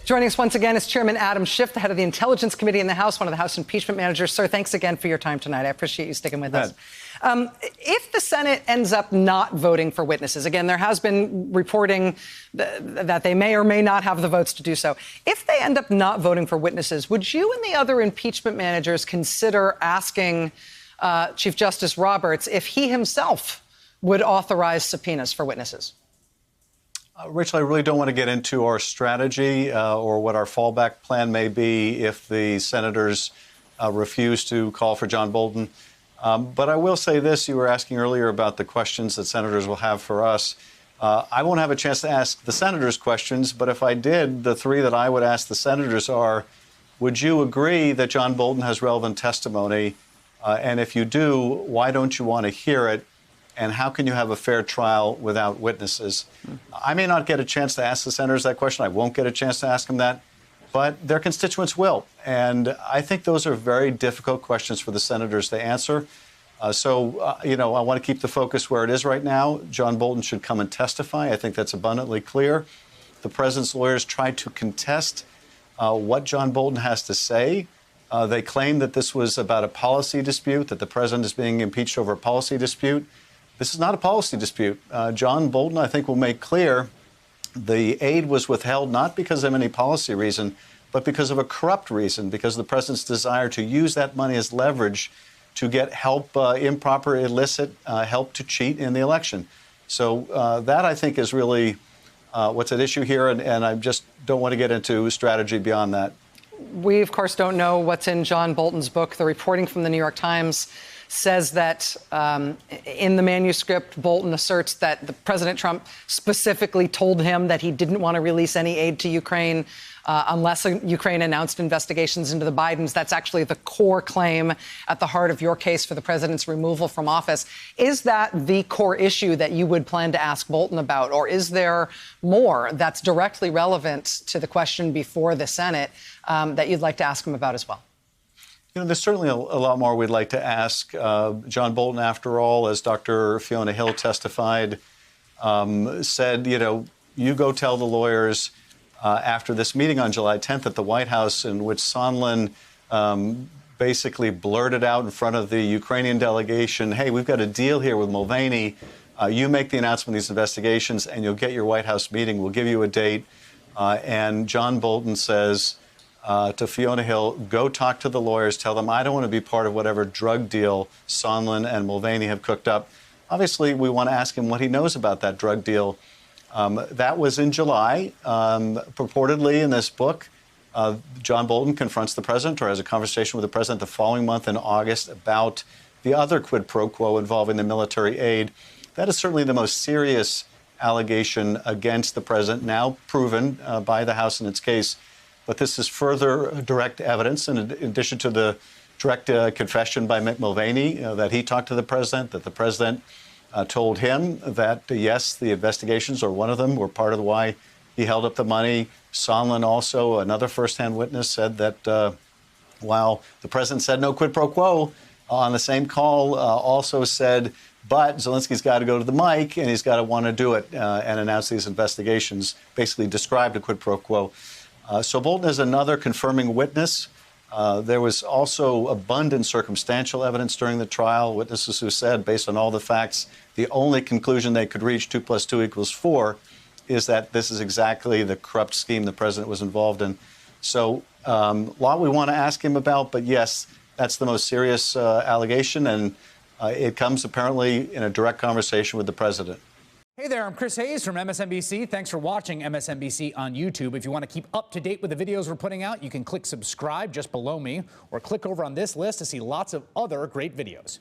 Joining us once again is Chairman Adam Schiff, the head of the Intelligence Committee in the House, one of the House impeachment managers. Sir, thanks again for your time tonight. I appreciate you sticking with us. If the Senate ends up not voting for witnesses, again, there has been reporting that they may or may not have the votes to do so. If they end up not voting for witnesses, would you and the other impeachment managers consider asking Chief Justice Roberts if he himself would authorize subpoenas for witnesses? Rachel, I really don't want to get into our strategy or what our fallback plan may be if the senators refuse to call for John Bolton. But I will say this. You were asking earlier about the questions that senators will have for us. I won't have a chance to ask the senators questions, but if I did, the three that I would ask the senators are, would you agree that John Bolton has relevant testimony? And if you do, why don't you want to hear it? And how can you have a fair trial without witnesses? I may not get a chance to ask the senators that question. I won't get a chance to ask them that. But their constituents will. And I think those are very difficult questions for the senators to answer. I want to keep the focus where it is right now. John Bolton should come and testify. I think that's abundantly clear. The president's lawyers tried to contest what John Bolton has to say. They claim that this was about a policy dispute, that the president is being impeached over a policy dispute. This is not a policy dispute. John Bolton, I think, will make clear the aid was withheld not because of any policy reason, but because of a corrupt reason, because of the president's desire to use that money as leverage to get help, improper, illicit help to cheat in the election. So that, I think, is really what's at issue here, and I just don't want to get into strategy beyond that. We, of course, don't know what's in John Bolton's book. The reporting from the New York Times says that in the manuscript, Bolton asserts that President Trump specifically told him that he didn't want to release any aid to Ukraine unless Ukraine announced investigations into the Bidens. That's actually the core claim at the heart of your case for the president's removal from office. Is that the core issue that you would plan to ask Bolton about, or is there more that's directly relevant to the question before the Senate that you'd like to ask him about as well? You know, there's certainly a lot more we'd like to ask. John Bolton, after all, as Dr. Fiona Hill testified, said, you go tell the lawyers after this meeting on July 10th at the White House, in which Sondland basically blurted out in front of the Ukrainian delegation, hey, we've got a deal here with Mulvaney. You make the announcement of these investigations and you'll get your White House meeting. We'll give you a date. And John Bolton says to Fiona Hill, go talk to the lawyers, tell them I don't want to be part of whatever drug deal Sondland and Mulvaney have cooked up. Obviously, we want to ask him what he knows about that drug deal. That was in July. Purportedly in this book, John Bolton confronts the president or has a conversation with the president the following month in August about the other quid pro quo involving the military aid. That is certainly the most serious allegation against the president, now proven by the House in its case. But this is further direct evidence, in addition to the direct confession by Mick Mulvaney that he talked to the president, that the president told him that, yes, the investigations, or one of them, were part of why he held up the money. Sondland also, another firsthand witness, said that while the president said no quid pro quo, on the same call also said, but Zelensky's got to go to the mic and he's got to want to do it and announce these investigations, basically described a quid pro quo. So Bolton is another confirming witness. There was also abundant circumstantial evidence during the trial, witnesses who said, based on all the facts, the only conclusion they could reach, 2 + 2 = 4, is that this is exactly the corrupt scheme the president was involved in. So a lot we want to ask him about, but yes, that's the most serious allegation, and it comes apparently in a direct conversation with the president. Hey there, I'm Chris Hayes from MSNBC. Thanks for watching MSNBC on YouTube. If you want to keep up to date with the videos we're putting out, you can click subscribe just below me, or click over on this list to see lots of other great videos.